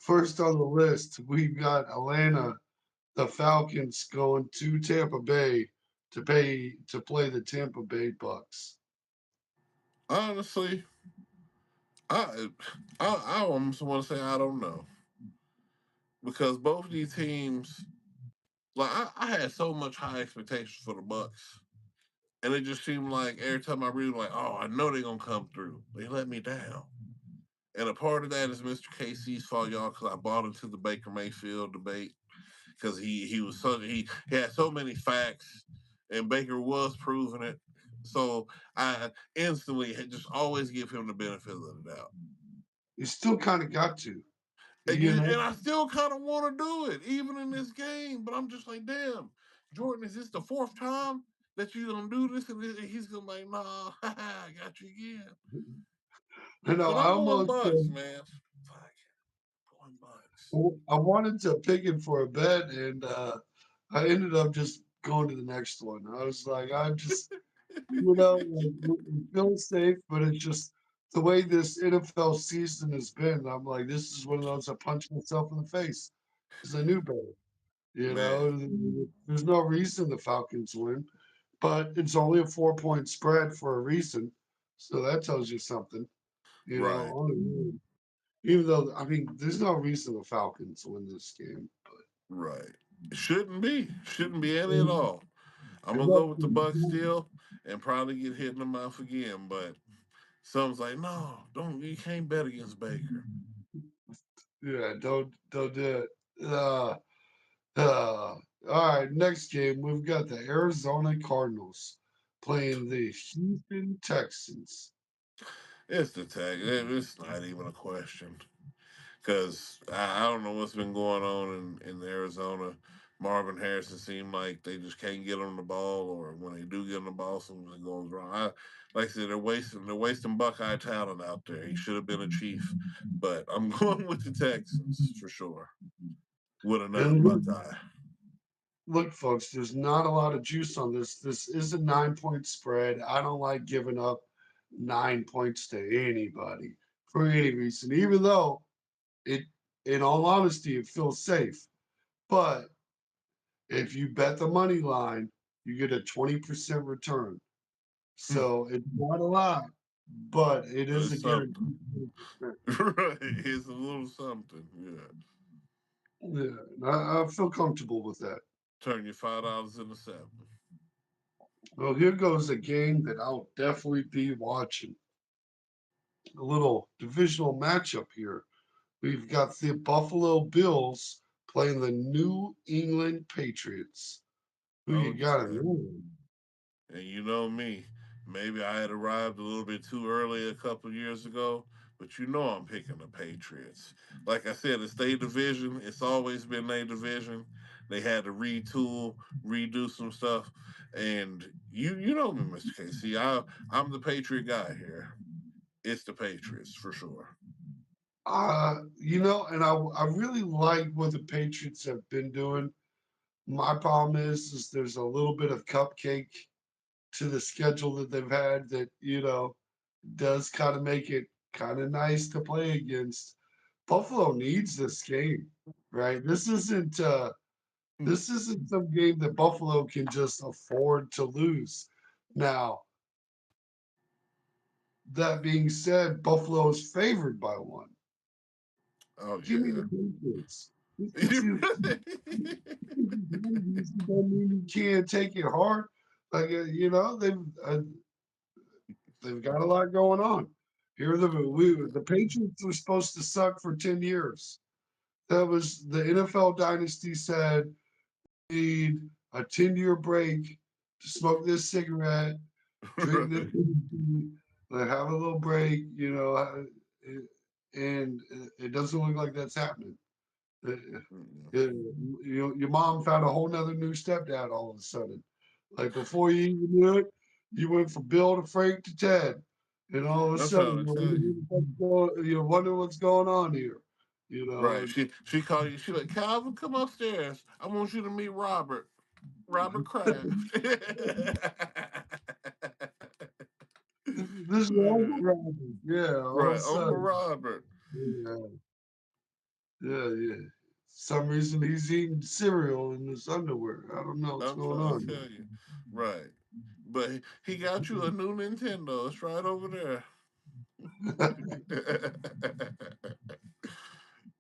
First on the list, we've got Atlanta, the Falcons going to Tampa Bay to play the Tampa Bay Bucks. Honestly, I I almost want to say I don't know because both of these teams, like I had so much high expectations for the Bucks, and it just seemed like every time I read, like, oh, I know they're gonna come through. They let me down, and a part of that is Mr. KC's fault, y'all, because I bought into the Baker Mayfield debate because he had so many facts, and Baker was proving it. So I instantly had just always give him the benefit of the doubt. You still kind of got to, And you know. I still kind of want to do it, even in this game. But I'm just like, damn, Jordan, is this the fourth time that you're gonna do this? And he's gonna like, nah, I got you again. You know, But I I'm going almost Bucks, man. Fuck, going Bucks. I wanted to pick it for a bet, and I ended up just going to the next one. I was like, I'm just, like, we feel safe, but it's just the way this NFL season has been. I'm like, this is one of those I punch myself in the face because I knew better. Man, There's no reason the Falcons win, but it's only a 4-point spread for a reason. So that tells you something, right, on even though, I mean, there's no reason the Falcons win this game, right. Shouldn't be any at but all. I'm gonna go with the Bucks still, and probably get hit in the mouth again. But someone's like, no, don't. You can't bet against Baker. yeah, don't do it. All right, next game we've got the Arizona Cardinals playing the Houston Texans. It's the tag. It's not even a question. Because I don't know what's been going on in Arizona. Marvin Harrison seemed like they just can't get on the ball, or when they do get on the ball, something goes wrong. Like I said, they're wasting Buckeye talent out there. He should have been a Chief, but I'm going with the Texans for sure with another And Buckeye. look, folks, there's not a lot of juice on this. This is a 9-point spread. I don't like giving up 9 points to anybody for any reason, even though it, in all honesty, it feels safe. But if you bet the money line, you get a 20% return. So it's not a lot, but it But is a it's something, guaranteed 20%. right? It's a little something. Yeah, Yeah, I feel comfortable with that. turn your $5 into seven. Well, here goes a game that I'll definitely be watching. A little divisional matchup here. We've got the Buffalo Bills playing the New England Patriots. Who Oh you got yeah. in And you know me, maybe I had arrived a little bit too early a couple of years ago, but you know I'm picking the Patriots. Like I said, it's their division. It's always been their division. They had to retool, redo some stuff, and you know me, Mr. KC. I'm the Patriot guy here. It's the Patriots for sure. and I really like what the Patriots have been doing. My problem is there's a little bit of cupcake to the schedule that they've had that, does kind of make it kind of nice to play against. Buffalo needs this game, right? This isn't some game that Buffalo can just afford to lose. Now, that being said, Buffalo is favored by one. Oh Give me yeah. the Patriots. Just because don't mean you can't take it hard. Like they've got a lot going on. Here the Patriots were supposed to suck for 10 years. That was the NFL dynasty said need a 10-year break to smoke this cigarette, drink this, Right. like, have a little break, and it doesn't look like that's happening. Uh, Mm-mm. your mom found a whole nother new stepdad all of a sudden. Like before you even knew it, you went from Bill to Frank to Ted, and all of a I'm sudden trying to tell you. you wonder what's going on here. Right. She called you. She like, Calvin, come upstairs. I want you to meet Robert. Robert Kraft. This is Uncle Robert. Yeah, all of a Right, Uncle sudden. Robert. Yeah. Yeah. Some reason he's eating cereal in his underwear. I don't know what's I'm going trying to on. tell you. Right. But he got you a new Nintendo. It's right over there.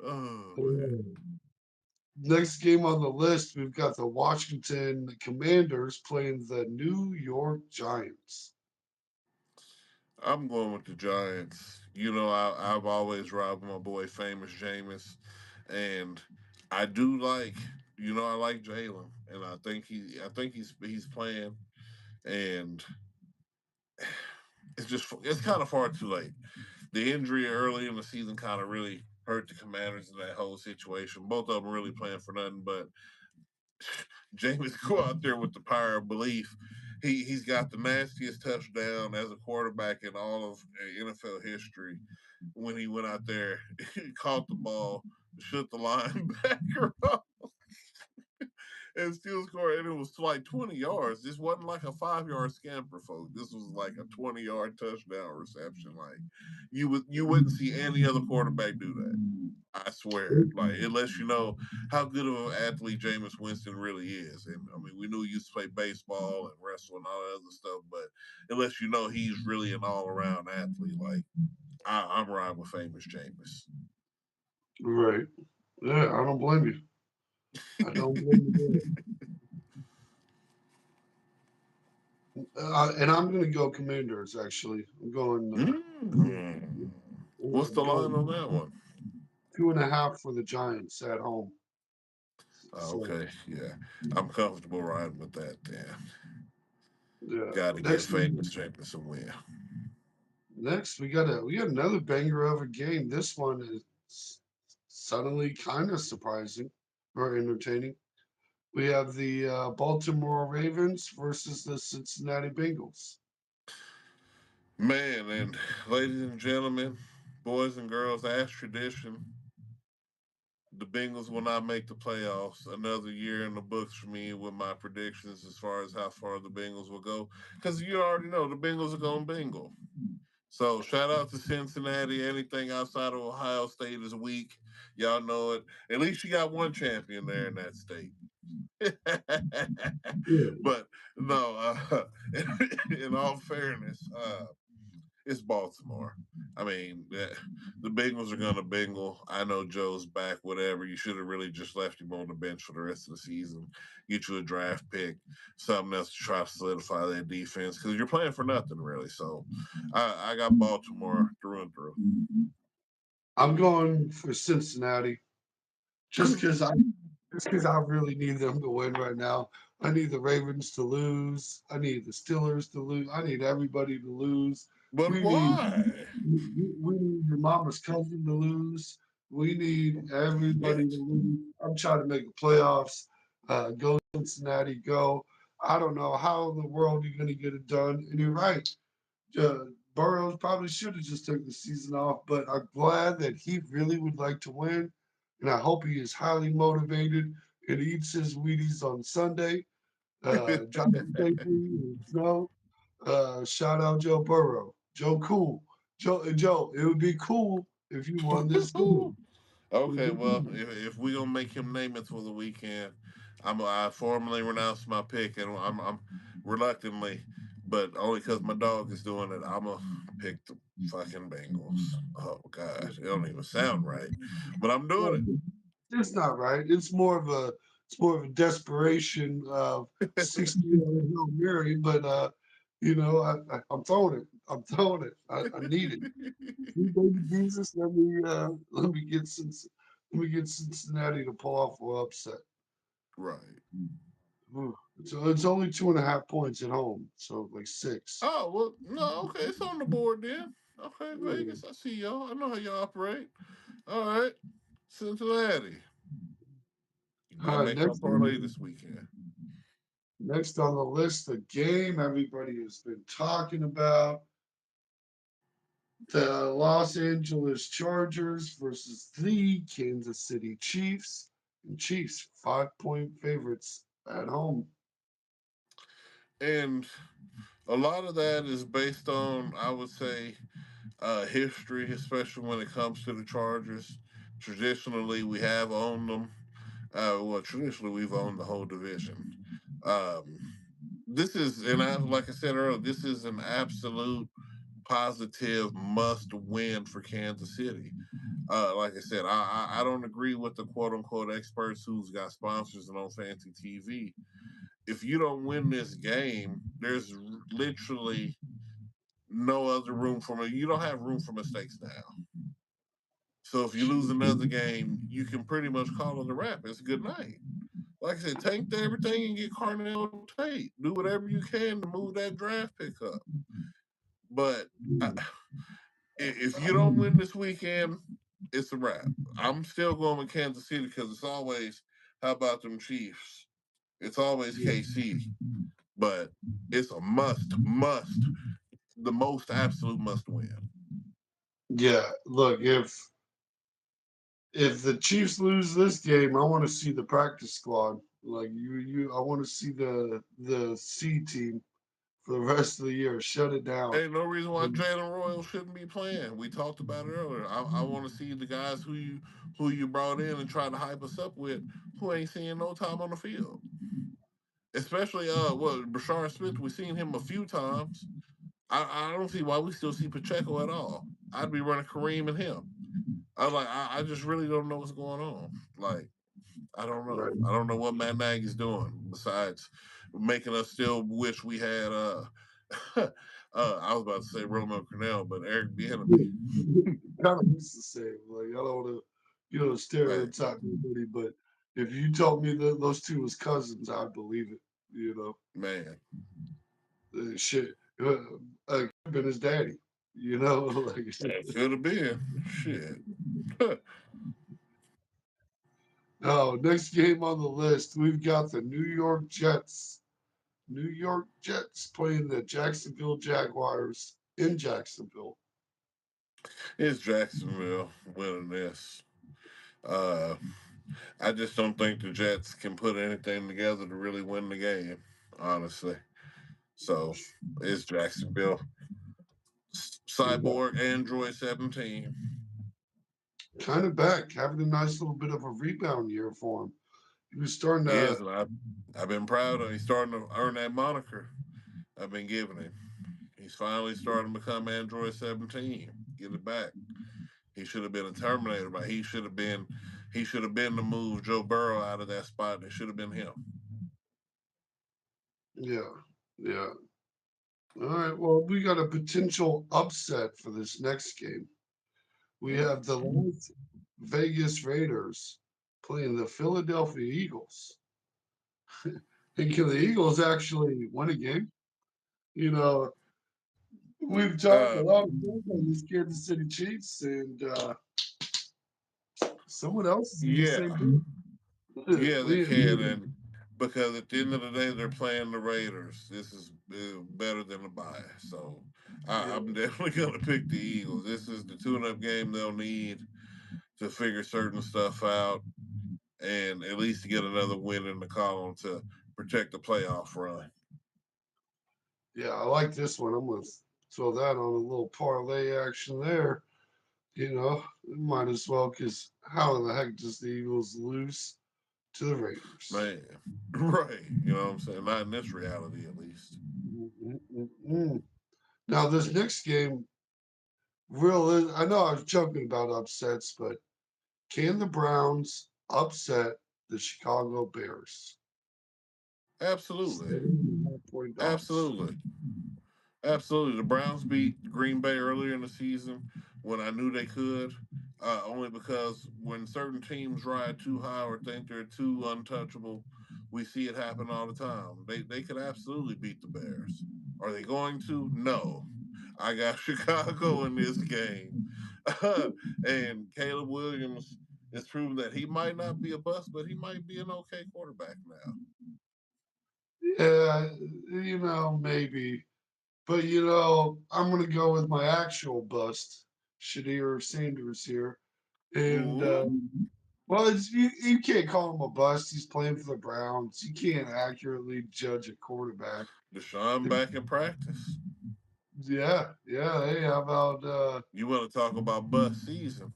Oh man. Next game on the list, we've got the Washington Commanders playing the New York Giants. I'm going with the Giants. I've always ride with my boy Famous Jameis, and I do like, I like Jalen, and I think he's playing, and it's kind of far too late. The injury early in the season kind of really hurt the Commanders in that whole situation. Both of them really playing for nothing, but Jameis go out there with the power of belief. He's got the nastiest touchdown as a quarterback in all of NFL history. When he went out there, he caught the ball, shut the linebacker up, and still scored. And it was like 20 yards. This wasn't like a 5 yard scamper, folks. This was like a 20-yard touchdown reception. Like you wouldn't see any other quarterback do that. I swear. Like it lets you know how good of an athlete Jameis Winston really is. And I mean, we knew he used to play baseball and wrestle and all that other stuff, but it lets you know he's really an all around athlete. Like I'm riding with famous Jameis. Right. Yeah, I don't blame you. I don't blame you. And I'm going to go Commanders, actually. I'm going, Mm. What's I'm the line on going that one? 2.5 for the Giants at home. So, Okay, yeah. I'm comfortable riding with that then. yeah. Gotta give famous Jameis a win. Next, we got another banger of a game. This one is suddenly kind of surprising or entertaining. We have the Baltimore Ravens versus the Cincinnati Bengals. Man, and ladies and gentlemen, boys and girls, as tradition, the Bengals will not make the playoffs. Another year in the books for me with my predictions as far as how far the Bengals will go. Because you already know the Bengals are going to Bengal. So shout out to Cincinnati. Anything outside of Ohio State is weak. Y'all know it. At least you got one champion there in that state. But no, in all fairness, it's Baltimore. I mean, the Bengals are going to Bengal. I know Joe's back, whatever. You should have really just left him on the bench for the rest of the season. Get you a draft pick, something else to try to solidify that defense because you're playing for nothing, really. So I got Baltimore through and through. I'm going for Cincinnati just because I really need them to win right now. I need the Ravens to lose. I need the Steelers to lose. I need everybody to lose. But We need why? we need your mama's cousin to lose. We need everybody to Shit. lose. I'm trying to make the playoffs. Go Cincinnati, go. I don't know how in the world you're going to get it done. And you're right. uh, Burrows probably should have just took the season off, but I'm glad that he really would like to win, and I hope he is highly motivated and eats his Wheaties on Sunday. Drives safely in the snow. Shout out Joe Burrow, Joe Cool, Joe. It would be cool if you won this game. It would Okay, be well, cool. if we gonna make him name it for the weekend, I formally renounce my pick, and I'm reluctantly, but only because my dog is doing it. I'm gonna pick the fucking Bengals. Oh God, it don't even sound right, but I'm doing No, it's not right. It's more of a desperation of it. 60-year-old Hail Mary, but I'm throwing it. I'm throwing it. I need it. Sweet baby Jesus, let me get Cincinnati to pull off an upset. Right. So it's only 2.5 points at home, so like six. Oh well, no, okay, it's on the board then. Okay, Yeah. Vegas, I see y'all. I know how y'all operate. All right, Cincinnati. You All might right, make my parlay this weekend. next on the list, the game everybody has been talking about. The Los Angeles Chargers versus the Kansas City Chiefs. And Chiefs, 5-point favorites at home. And a lot of that is based on, I would say, history, especially when it comes to the Chargers. Traditionally, we have owned them. Well, traditionally, we've owned the whole division. Um, this is, and like I said earlier, this is an absolute positive must win for Kansas City. Like I said, I don't agree with the quote unquote experts who's got sponsors and on fancy TV. If you don't win this game, there's literally no other room for me. You don't have room for mistakes now. So if you lose another game, you can pretty much call it a wrap. It's a good night. Like I said, tank everything and get Carnell Tate. Do whatever you can to move that draft pick up. But if you don't win this weekend, it's a wrap. I'm still going with Kansas City because it's always, how about them Chiefs? It's always KC, but it's a must, the most absolute must win. Yeah, look, if the Chiefs lose this game, I want to see the practice squad. Like I want to see the C team for the rest of the year. Shut it down. Ain't no reason why Jalen Royal shouldn't be playing. We talked about it earlier. I want to see the guys who you brought in and tried to hype us up with, who ain't seeing no time on the field. Especially Brashard Smith. We've seen him a few times. I don't see why we still see Pacheco at all. I'd be running Kareem and him. I just really don't know what's going on. Like, I don't know. Right. I don't know what Matt Nagy's doing besides making us still wish we had I was about to say Romeo Cornell, but Eric Bieniemy. Kind of used to say like I don't want to Right. stereotype anybody, but if you told me that those two was cousins, I'd believe it. Man. Shit, could have been his daddy. Like It could have been. Shit. oh, next game on the list, we've got the New York Jets. New York Jets playing the Jacksonville Jaguars in Jacksonville. It's Jacksonville winning this. Uh, I just don't think the Jets can put anything together to really win the game, honestly. So it's Jacksonville. Cyborg Android 17. Kind of back, having a nice little bit of a rebound year for him. He was starting He is, to. and I've been proud of him. He's starting to earn that moniker I've been giving him. He's finally starting to become Android 17. Get it back. He should have been a Terminator, but he should have been to move Joe Burrow out of that spot. It should have been him. Yeah, yeah. All right. Well, we got a potential upset for this next game. We have the Las Vegas Raiders playing the Philadelphia Eagles. And can the Eagles actually win a game? You know, we've talked a Uh, lot of times on these Kansas City Chiefs, and someone else is in the yeah, same boat. yeah, they can, and because at the end of the day, they're playing the Raiders. This is better than a bye, so I'm definitely gonna pick the Eagles. This is the tune-up game they'll need to figure certain stuff out, and at least get another win in the column to protect the playoff run. Yeah, I like this one. I'm going to throw that on a little parlay action there. Might as well, because how in the heck does the Eagles lose to the Raiders? Man, right? You know what I'm saying? Not in this reality, at least. Mm-mm-mm. Now, this next game, I know I was joking about upsets, but can the Browns upset the Chicago Bears? Absolutely, 7.5 point dogs. absolutely. Absolutely. The Browns beat Green Bay earlier in the season when I knew they could. Only because when certain teams ride too high or think they're too untouchable, we see it happen all the time. They could absolutely beat the Bears. Are they going to? No. I got Chicago in this game. And Caleb Williams is proving that he might not be a bust, but he might be an okay quarterback now. Yeah, maybe. But I'm gonna go with my actual bust, Shadir Sanders here, and Ooh, well, you can't call him a bust. He's playing for the Browns. You can't accurately judge a quarterback. Deshaun back in practice. Yeah, yeah. Hey, how about You want to talk about bust season?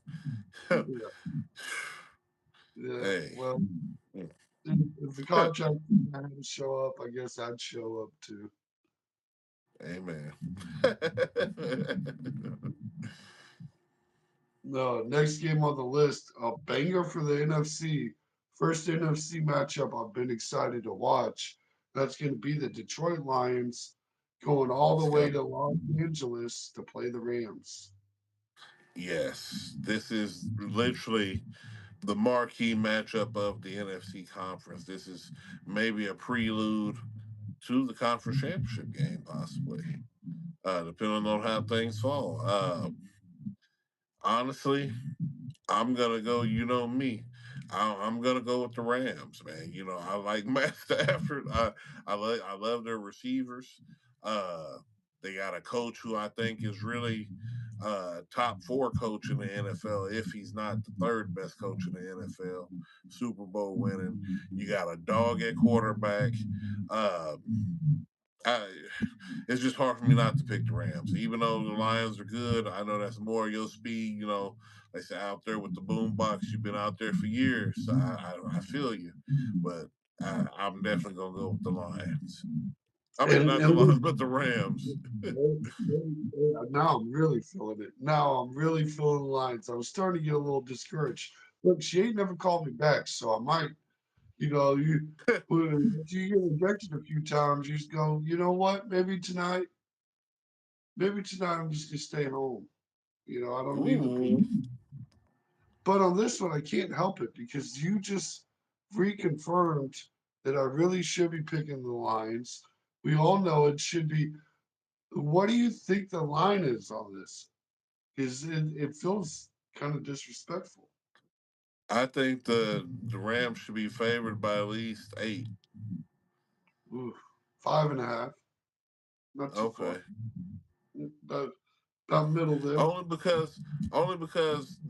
Yeah. Yeah. Hey. Well, Mm. if the contract had to show up, I guess I'd show up too. Amen. No, next game on the list, a banger for the NFC. First NFC matchup I've been excited to watch. That's going to be the Detroit Lions going all the Let's way go. to Los Angeles to play the Rams. Yes, this is literally the marquee matchup of the NFC conference. This is maybe a prelude to the conference championship game, possibly, depending on how things fall. Honestly, I'm gonna go. You know me. I'm gonna go with the Rams, man. You know, I like Matt Stafford. I love their receivers. Uh, they got a coach who I think is really top four coach in the NFL. If he's not the third best coach in the NFL, Super Bowl winning. You got a dog at quarterback. Uh, I, it's just hard for me not to pick the Rams. Even though the Lions are good, I know that's more your speed. You know, like I say, out there with the boom box, you've been out there for years. So I feel you, but I'm definitely gonna go with the Lions. I mean, And, not the and Lions, but the Rams. now I'm really feeling it. Now I'm really feeling the Lions. I was starting to get a little discouraged. Look, she ain't never called me back, so I might, if you get rejected a few times, you just go, you know what? Maybe tonight I'm just gonna stay home. I don't need the Ooh, people. But on this one, I can't help it because you just reconfirmed that I really should be picking the Lions. We all know it should be. What do you think the line is on this? Is it feels kind of disrespectful. I think the Rams should be favored by at least 8. Ooh, 5.5, not too far. Okay. About, about middle there. Only because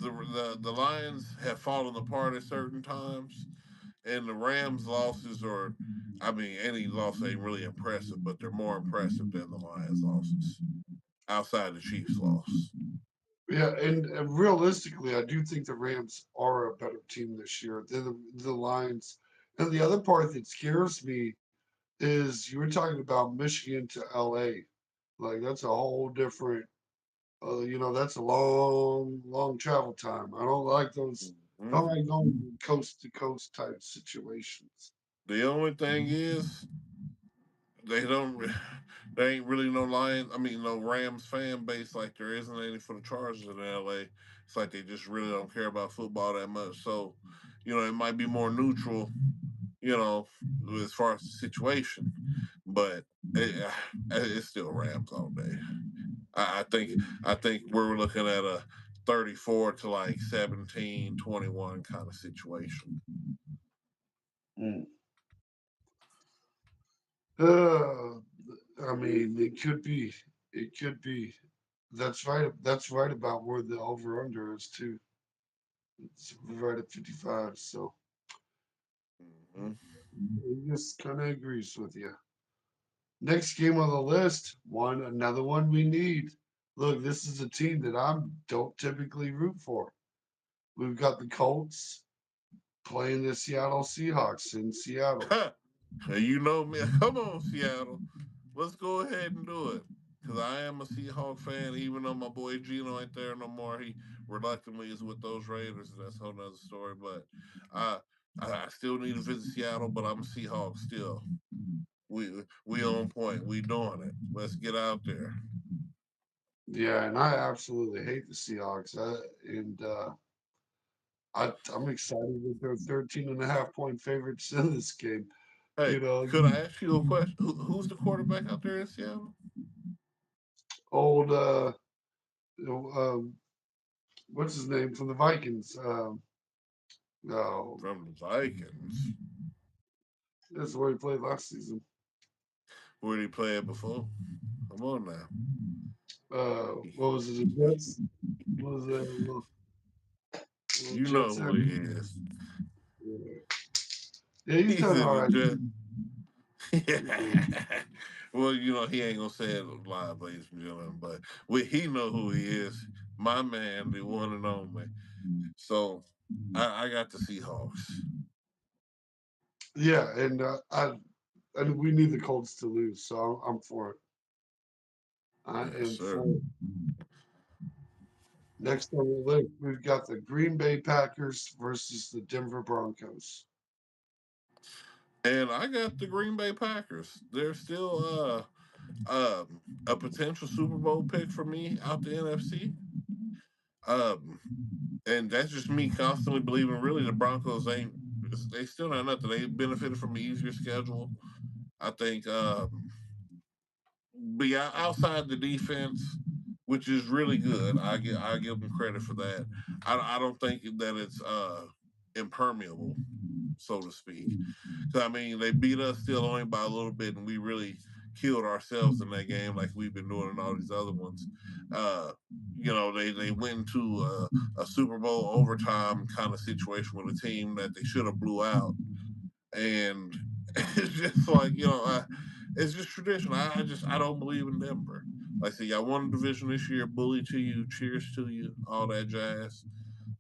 the Lions have fallen apart at certain times, and the Rams losses are, I mean, any loss ain't really impressive, but they're more impressive than the Lions losses outside the Chiefs loss. Yeah, and realistically, I do think the Rams are a better team this year than the Lions. And the other part that scares me is you were talking about Michigan to LA. Like that's a whole different, that's a long, long travel time. I don't like those. I Mhm. don't like going coast to coast type situations. The only thing is they don't. There ain't really no Lions. I mean, no Rams fan base like there isn't any for the Chargers in LA. It's like they just really don't care about football that much. So, it might be more neutral. You know, as far as the situation, but it's still Rams all day. I think I think we're looking at a 34 to like 17-21 kind of situation. Mm. Uh, I mean, it could be. It could be. That's right. That's right about where the over under is too. It's right at 55. So Mm-hmm. it just kind of agrees with you. Next game on the list, another one we need. Look, this is a team that I don't typically root for. We've got the Colts playing the Seattle Seahawks in Seattle. You know me. Come on, Seattle. Let's go ahead and do it. Because I am a Seahawk fan, even though my boy Gino ain't there no more. He reluctantly is with those Raiders. That's a whole nother story. But I, I still need to visit Seattle, but I'm a Seahawk still. We on point. We doing it. Let's get out there. Yeah, and I absolutely hate the Seahawks. I'm excited that they're 13.5 point favorites in this game. Hey, You know, could I ask you a question? Who's the quarterback out there in Seattle? old what's his name from the Vikings? No, From the Vikings. that's where he played last season. Where did he play it before? Come on now. What was it? The Jets? What was that? Little You know Jets. who he is. Yeah, yeah, he's He's done in all the right. jet. Yeah. Well, he ain't gonna say it live, ladies and gentlemen, but he know who he is. My man, the one and only. So I got the Seahawks. Yeah, and we need the Colts to lose, so I'm for it. I Yes, am sir. for it. Next on the list, we've got the Green Bay Packers versus the Denver Broncos. And I got the Green Bay Packers. They're still a potential Super Bowl pick for me out the NFC. Um, and that's just me constantly believing. Really, the Broncos ain't. They still not nothing. They benefited from an easier schedule. I think. But yeah, outside the defense, which is really good, I give them credit for that. I don't think that it's impermeable, so to speak. So I mean, they beat us still only by a little bit, and we really killed ourselves in that game, like we've been doing in all these other ones. Uh, they went into a Super Bowl overtime kind of situation with a team that they should have blew out, and it's just like it's just tradition. I don't believe in Denver. Like I said, y'all won the division this year. Bully to you, cheers to you, all that jazz.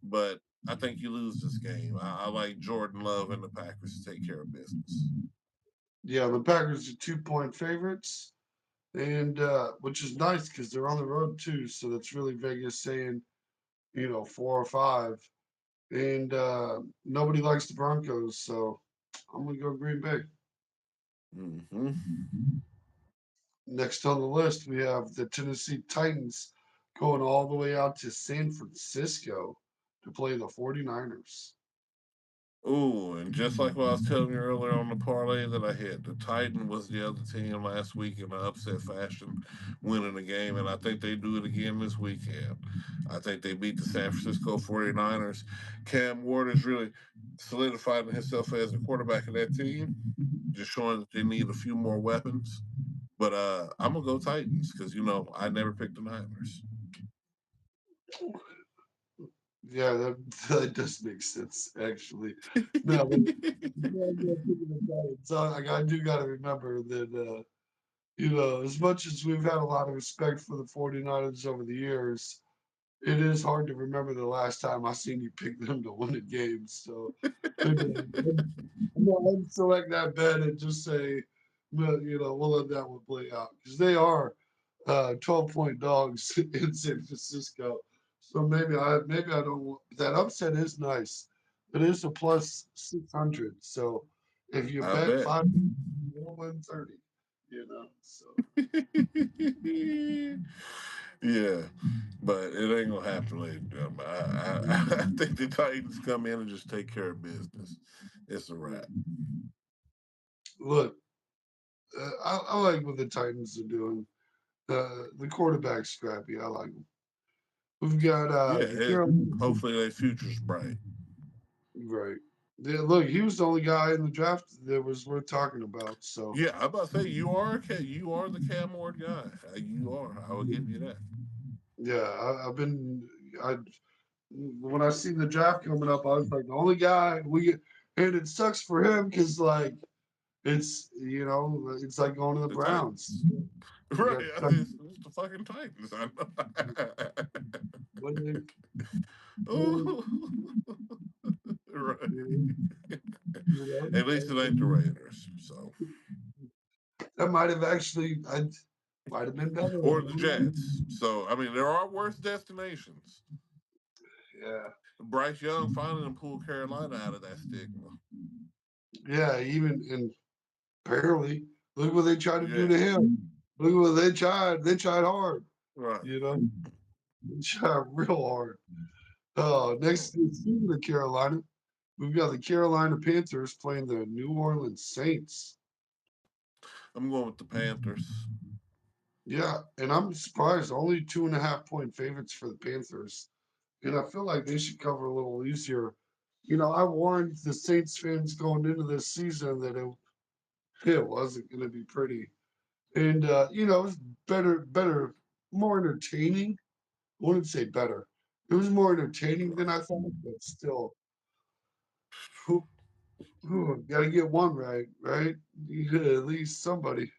But I think you lose this game. I like Jordan Love and the Packers to take care of business. Yeah, the Packers are 2-point favorites, and which is nice because they're on the road too. So that's really Vegas saying, 4 or 5. And nobody likes the Broncos, so I'm gonna go Green Bay. Mm-hmm. Next on the list, we have the Tennessee Titans going all the way out to San Francisco to play the 49ers. Oh, and just like what I was telling you earlier on the parlay that I hit, the Titan was the other team last week in an upset fashion, winning the game, and I think they do it again this weekend. I think they beat the San Francisco 49ers. Cam Ward is really solidifying himself as the quarterback of that team, just showing that they need a few more weapons. But I'm gonna go Titans because I never picked the Niners. Yeah, that, that does make sense, actually. No, but so I do got to remember that, as much as we've had a lot of respect for the 49ers over the years, it is hard to remember the last time I seen you pick them to win a game. So maybe I'm gonna select that bet and just say, well, we'll let that one play out because they are 12-point dogs in San Francisco. So maybe I don't want that upset is nice. It is a plus 600. So if you I bet bet. 5, you'll win 30. So Yeah, but it ain't gonna happen, ladies and gentlemen. I think the Titans come in and just take care of business. It's a wrap. look, I like what the Titans are doing. The quarterback's scrappy. I like him. We've got Yeah, the Carolina. hopefully their future's bright. Right. Yeah, look, he was the only guy in the draft that was worth talking about. So Yeah, I'm about to say you are the Cam Ward guy. You are. I will give you that. yeah, I've been. I when I seen the draft coming up, I was like, the only guy and it sucks for him because it's like going to the The Browns. Titans, You right? got It's the fucking Titans. I know. when they, when Oh, right. you At least it ain't the Raiders. So, that might have actually I might have been better. or the Jets. So, I mean, there are worse destinations. Yeah, Bryce Young finally pulled Carolina out of that stigma. yeah, even and barely. Look what they tried to do Yeah, to him. Look what they tried. They tried hard. right. You know, they tried real hard. So, Next, speaking of Carolina, we've got the Carolina Panthers playing the New Orleans Saints. I'm going with the Panthers. Yeah, and I'm surprised. Only 2.5-point favorites for the Panthers, and I feel like they should cover a little easier. I warned the Saints fans going into this season that it wasn't going to be pretty, and it was better, more entertaining. I wouldn't say better. It was more entertaining than I thought, but still, who got to get one right, right? You at least somebody.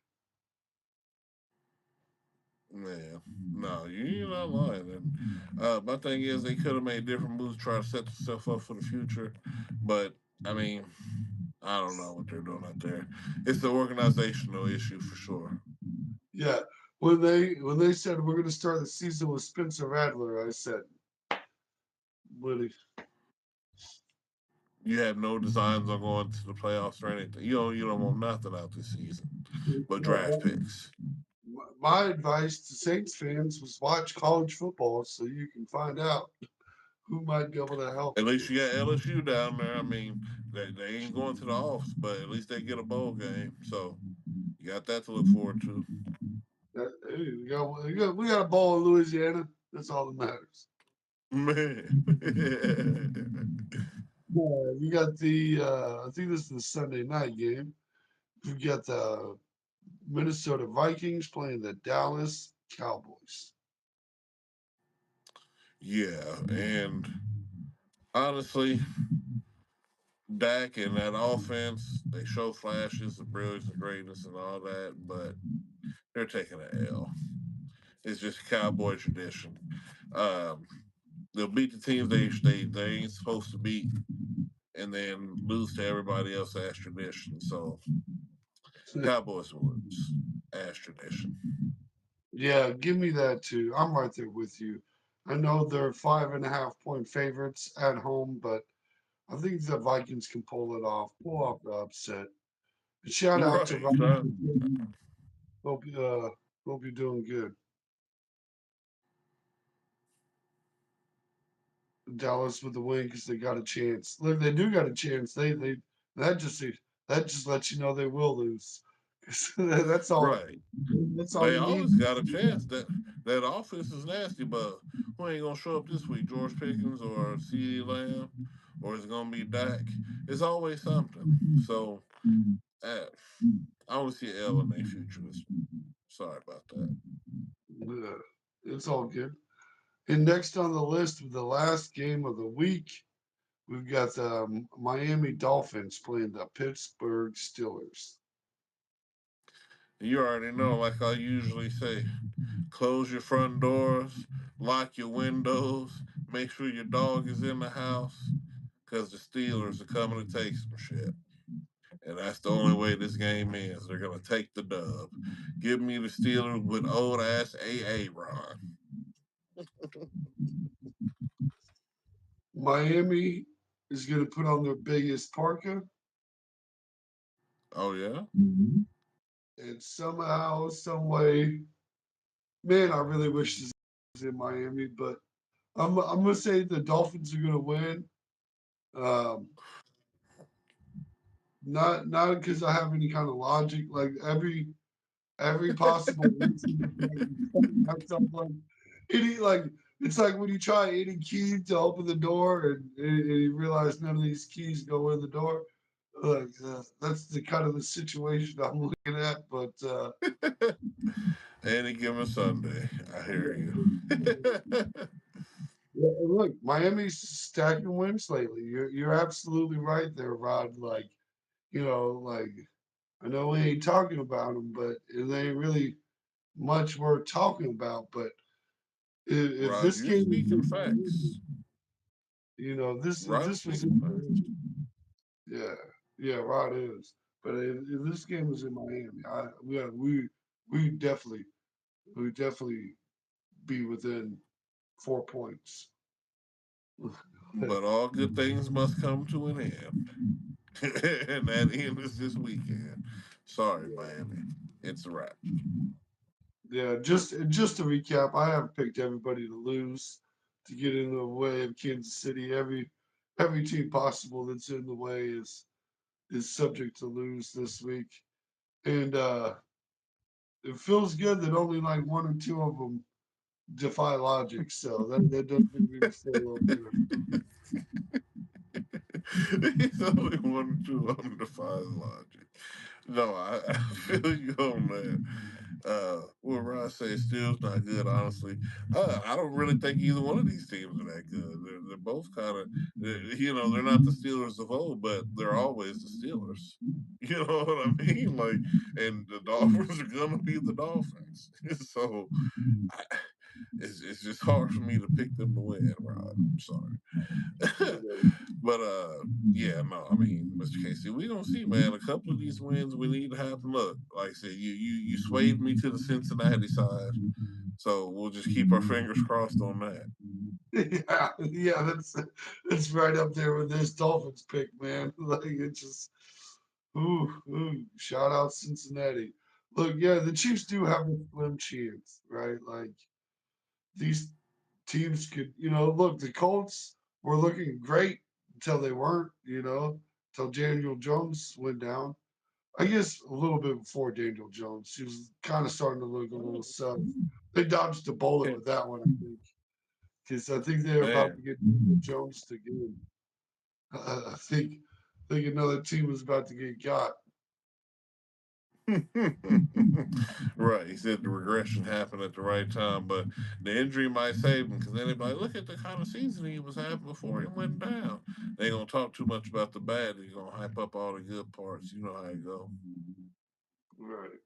Man, no, you're not lying. And my thing is, they could have made different moves, try to set themselves up for the future. But I mean, I don't know what they're doing out there. It's the organizational issue for sure. Yeah. When they said we're gonna start the season with Spencer Rattler, I said, Woody. You have no designs on going to the playoffs or anything. You don't want nothing out this season but draft picks. My advice to Saints fans was watch college football so you can find out who might be able to help At least you. you got LSU down there. I mean, they ain't going to the office, but at least they get a bowl game. So you got that to look forward to. Hey, we got a ball in Louisiana. That's all that matters. Man. Yeah, we got the I think this is the Sunday night game. We got the Minnesota Vikings playing the Dallas Cowboys. Yeah, and honestly, Dak and that offense, they show flashes of brilliance and greatness and all that, but they're taking an L. It's just Cowboy tradition. Um, they'll beat the teams they ain't supposed to beat, and then lose to everybody else as tradition. So Cowboys will lose as tradition. Yeah, give me that too. I'm right there with you. I know they're 5.5 point favorites at home, but I think the Vikings can pull off the upset. And shout out to Right. Ryan. Hope hope you're doing good. Dallas with the win because they got a chance. Look, they do got a chance. They that just that just lets you know they will lose. That's all. Right. That's all They you need. always got a chance. That offense is nasty, but who ain't gonna show up this week? George Pickens or CeeDee Lamb, or is it gonna be Dak? It's always something. So uh, I want to see an L in their future. Sorry about that. Yeah, it's all good. And next on the list, with the last game of the week, we've got the Miami Dolphins playing the Pittsburgh Steelers. You already know, like I usually say, close your front doors, lock your windows, make sure your dog is in the house, because the Steelers are coming to take some shit. And that's the only way this game is. They're going to take the dub. Give me the Steelers with old ass AA Ron. Miami is going to put on their biggest parka, Oh, yeah? and somehow, some way, man, I really wish this was in Miami, but I'm gonna say the Dolphins are gonna win. Um, not because I have any kind of logic. Like every possible reason, myself like any like it's like when you try any key to open the door and you realize none of these keys go in the door. Like that's the kind of the situation I'm looking at. But Any given Sunday. I hear you. yeah, look, Miami's stacking wins lately. You're absolutely right there, Rod. Like like I know we ain't talking about them, but it ain't really much worth talking about. But if Rod, this you're game, speaking facts. this if Rod this was speaking facts. yeah, yeah, Rod is. But if this game was in Miami, we definitely we definitely be within 4 points. But all good things must come to an end. And that end is this weekend. Sorry, Miami. It's a wrap. Yeah, just to recap, I have picked everybody to lose to get in the way of Kansas City. Every team possible that's in the way is subject to lose this week, and it feels good that only like one or two of them defy logic. So that does make me feel a little better. He's only one or two of them defies logic. No, I feel you on that. What Rod says still's not good, honestly. I don't really think either one of these teams are that good. They're both kind of, they're not the Steelers of old, but they're always the Steelers. You know what I mean? Like, and the Dolphins are gonna be the Dolphins. So I, it's just hard for me to pick them to win, Rod. I'm sorry. But yeah, no, I mean, Mr. Casey, we gonna see, man. A couple of these wins we need to happen. Look, like I said, you swayed me to the Cincinnati side, so we'll just keep our fingers crossed on that. Yeah, that's right up there with this Dolphins pick, man. Like it just, shout out Cincinnati. Look, yeah, the Chiefs do have a slim chance, right? Like these teams could, look, the Colts were looking great until they weren't, until Daniel Jones went down. I guess a little bit before Daniel Jones, he was kind of starting to look a little soft. They dodged a bullet with that one, I think, because I think they're about to Man. get Daniel Jones to get. I think another team was about to get got. Right. He said the regression happened at the right time, but the injury might save him because then they'd be like, look at the kind of season he was having before he went down. They ain't gonna talk too much about the bad. They're gonna hype up all the good parts. You know how it go. Right.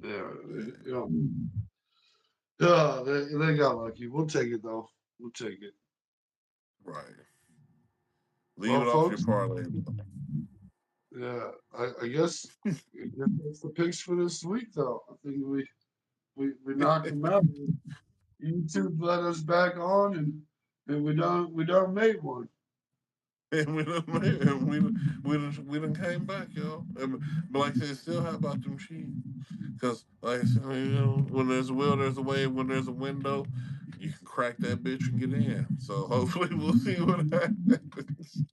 Yeah. Yeah. Yeah. They got lucky. We'll take it though. We'll take it. Right. Leave Well, it off your folks. parlay. Yeah. I guess that's the picks for this week, though. I think we knocked them out. YouTube let us back on, and we done made one. And we done came back, y'all. But like I said, still how about them Chiefs? Because like I said, when there's a will, there's a way. When there's a window, you can crack that bitch and get in. So hopefully we'll see what happens.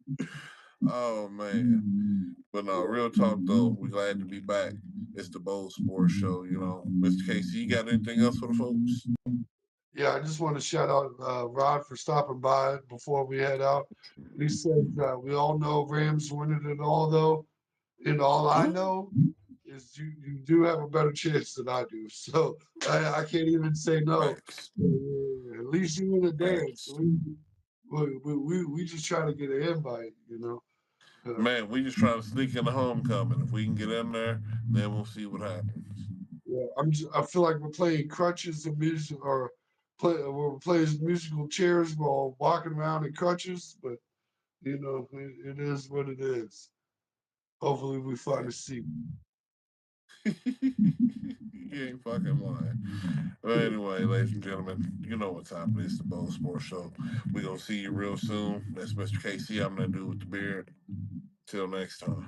Oh man. But no, real talk though, we glad to be back. It's the Bold Sports Show, Mr. Casey, you got anything else for the folks? Yeah, I just want to shout out Rod for stopping by before we head out. He said we all know Rams winning it all, though. And all I know is you do have a better chance than I do. So I can't even say no. Facts. At least you in a dance. Facts. We just try to get an invite. Man, we just trying to sneak in the homecoming. If we can get in there, then we'll see what happens. Yeah, I feel like we're playing crutches and music, or we're playing musical chairs while walking around in crutches. But it is what it is. Hopefully, we find a seat. You ain't fucking lying. Well, anyway, ladies and gentlemen, you know what time it is, the Bold Sports Show. We're going to see you real soon. That's Mr. KC. I'm that dude with the beard. Till next time.